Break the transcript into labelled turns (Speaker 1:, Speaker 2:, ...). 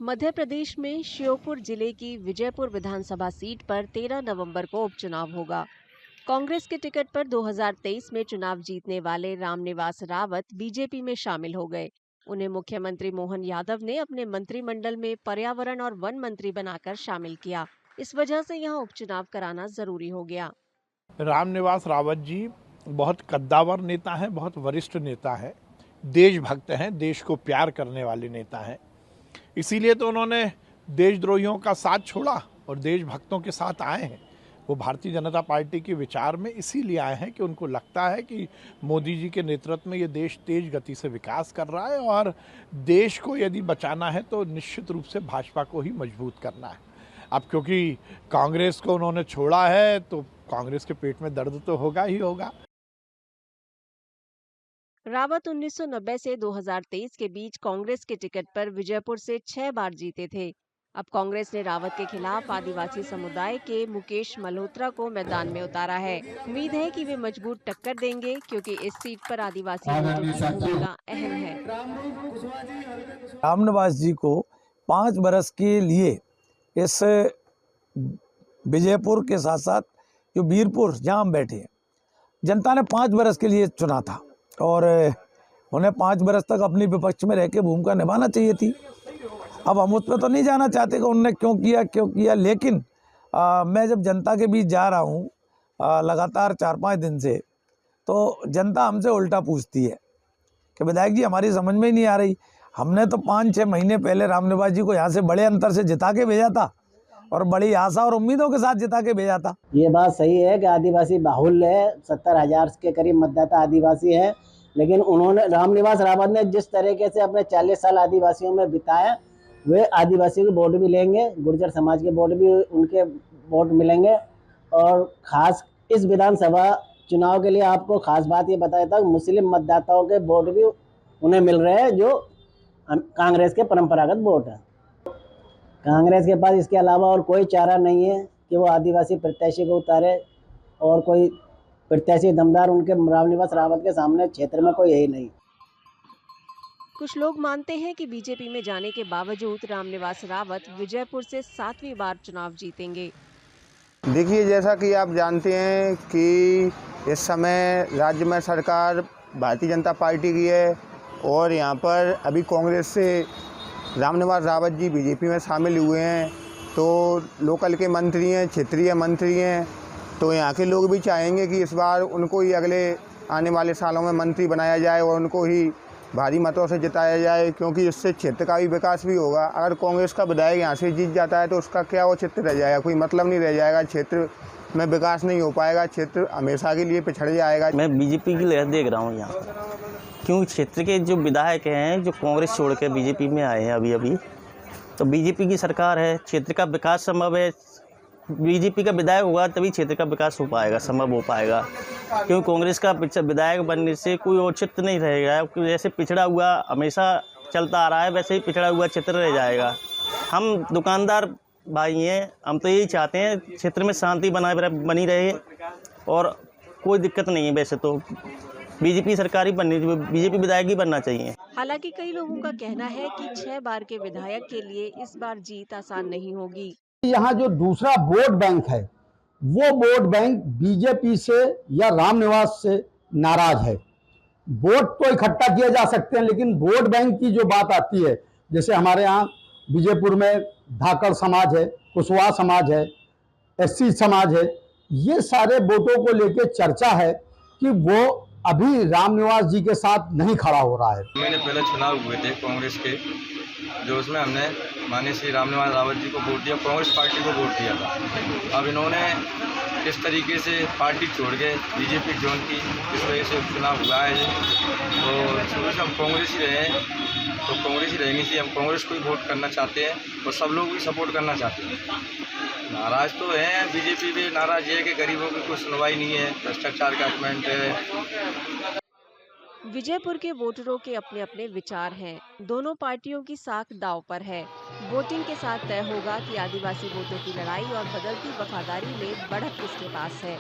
Speaker 1: मध्य प्रदेश में श्योपुर जिले की विजयपुर विधानसभा सीट पर 13 नवंबर को उपचुनाव होगा। कांग्रेस के टिकट पर 2023 में चुनाव जीतने वाले रामनिवास रावत बीजेपी में शामिल हो गए। उन्हें मुख्यमंत्री मोहन यादव ने अपने मंत्रिमंडल में पर्यावरण और वन मंत्री बनाकर शामिल किया। इस वजह से यहां उपचुनाव कराना जरूरी हो गया।
Speaker 2: रामनिवास रावत जी बहुत कद्दावर नेता हैं, बहुत वरिष्ठ नेता हैं, देशभक्त हैं, देश को प्यार करने वाले नेता हैं। इसीलिए तो उन्होंने देशद्रोहियों का साथ छोड़ा और देशभक्तों के साथ आए हैं। वो भारतीय जनता पार्टी के विचार में इसीलिए आए हैं कि उनको लगता है कि मोदी जी के नेतृत्व में ये देश तेज गति से विकास कर रहा है और देश को यदि बचाना है तो निश्चित रूप से भाजपा को ही मजबूत करना है। अब क्योंकि कांग्रेस को उन्होंने छोड़ा है तो कांग्रेस के पेट में दर्द तो होगा ही होगा।
Speaker 1: रावत 1990 से 2023 के बीच कांग्रेस के टिकट पर विजयपुर से 6 बार जीते थे। अब कांग्रेस ने रावत के खिलाफ आदिवासी समुदाय के मुकेश मल्होत्रा को मैदान में उतारा है। उम्मीद है कि वे मजबूत टक्कर देंगे क्योंकि इस सीट पर आदिवासी वोटों की भूमिका अहम है।
Speaker 3: रामनिवास जी को 5 बरस के लिए इस विजयपुर के साथ साथ जो वीरपुर जहाँ हम बैठे हैं, जनता ने 5 बरस के लिए चुना था और उन्हें 5 बरस तक अपनी विपक्ष में रह के भूमिका निभाना चाहिए थी। अब हम उस पर तो नहीं जाना चाहते कि उन्होंने क्यों किया, लेकिन मैं जब जनता के बीच जा रहा हूँ लगातार 4-5 दिन से, तो जनता हमसे उल्टा पूछती है कि विधायक जी हमारी समझ में ही नहीं आ रही। हमने तो 5-6 महीने पहले रामनिवास जी को यहाँ से बड़े अंतर से जिता के भेजा था और बड़ी आशा और उम्मीदों के साथ जिता के भेजा था।
Speaker 4: ये बात सही है कि आदिवासी बाहुल्य है, 70,000 के करीब मतदाता आदिवासी है, लेकिन उन्होंने रामनिवास रावत ने जिस तरीके से अपने 40 साल आदिवासियों में बिताए, वे आदिवासी के वोट भी लेंगे, गुर्जर समाज के वोट भी उनके वोट मिलेंगे। और खास इस विधानसभा चुनाव के लिए आपको खास बात ये बताया था, मुस्लिम मतदाताओं के वोट भी उन्हें मिल रहे हैं जो कांग्रेस के परंपरागत वोट है। कांग्रेस के पास इसके अलावा और कोई चारा नहीं है कि वो आदिवासी प्रत्याशी को उतारे, और कोई प्रत्याशी दमदार उनके रामनिवास रावत के सामने क्षेत्र में कोई है ही नहीं।
Speaker 1: कुछ लोग मानते हैं कि बीजेपी में जाने के बावजूद रामनिवास रावत विजयपुर से 7वीं बार चुनाव जीतेंगे।
Speaker 5: देखिए, जैसा कि आप जानते हैं कि इस समय राज्य में सरकार भारतीय जनता पार्टी की है और यहाँ पर अभी कांग्रेस से रामनिवास रावत जी बीजेपी में शामिल हुए हैं, तो लोकल के मंत्री हैं, क्षेत्रीय मंत्री हैं, तो यहाँ के लोग भी चाहेंगे कि इस बार उनको ही अगले आने वाले सालों में मंत्री बनाया जाए और उनको ही भारी मतों से जिताया जाए, क्योंकि इससे क्षेत्र का भी विकास भी होगा। अगर कांग्रेस का विधायक यहाँ से जीत जाता है तो उसका क्या वो क्षेत्र रह जाएगा, कोई मतलब नहीं रह जाएगा, क्षेत्र में विकास नहीं हो पाएगा, क्षेत्र हमेशा के लिए पिछड़ जाएगा।
Speaker 6: मैं बीजेपी की लहर देख रहा हूँ यहाँ, क्योंकि क्षेत्र के जो विधायक हैं जो कांग्रेस छोड़ के बीजेपी में आए हैं अभी, तो बीजेपी की सरकार है, क्षेत्र का विकास संभव है। बीजेपी का विधायक होगा तभी क्षेत्र का विकास हो पाएगा, संभव हो पाएगा, क्योंकि कांग्रेस का विधायक बनने से कोई औचित्य नहीं रहेगा। जैसे पिछड़ा हुआ हमेशा चलता आ रहा है, वैसे ही पिछड़ा हुआ क्षेत्र रह जाएगा। हम दुकानदार भाई हैं, हम तो यही चाहते हैं क्षेत्र में शांति बनी रहे और कोई दिक्कत नहीं है। वैसे तो बीजेपी सरकार ही बननी, बीजेपी विधायक ही बनना चाहिए।
Speaker 1: हालांकि कई लोगों का कहना है कि 6 बार के विधायक के लिए इस बार जीत आसान नहीं होगी।
Speaker 7: यहाँ जो दूसरा वोट बैंक है, वो वोट बैंक बीजेपी से या रामनिवास से नाराज है। वोट तो इकट्ठा किए जा सकते हैं, लेकिन वोट बैंक की जो बात आती है, जैसे हमारे यहाँ विजयपुर में धाकड़ समाज है, कुशवाहा समाज है, एससी समाज है, ये सारे वोटों को लेकर चर्चा है कि वो अभी रामनिवास जी के साथ नहीं खड़ा हो रहा है।
Speaker 8: मैंने पहले चुनाव हुए थे कांग्रेस के, जो उसमें हमने माननीय श्री रामनिवास रावत जी को वोट दिया, कांग्रेस पार्टी को वोट दिया था। अब इन्होंने किस तरीके से पार्टी छोड़ के बीजेपी जोन की, इस वजह से उपचुनाव हुआ है। तो शुरू से हम कांग्रेस ही रहे हैं, तो कांग्रेस ही रहेंगे, इसलिए हम कांग्रेस को ही वोट करना चाहते हैं और सब लोग भी सपोर्ट करना चाहते हैं। नाराज तो हैं, बीजेपी भी नाराज है कि गरीबों की कोई सुनवाई नहीं है, भ्रष्टाचार का कमेंट है।
Speaker 1: विजयपुर के वोटरों के अपने अपने विचार हैं। दोनों पार्टियों की साख दांव पर है। वोटिंग के साथ तय होगा कि आदिवासी वोटों की लड़ाई और बदलती वफादारी में बढ़त किसके पास है।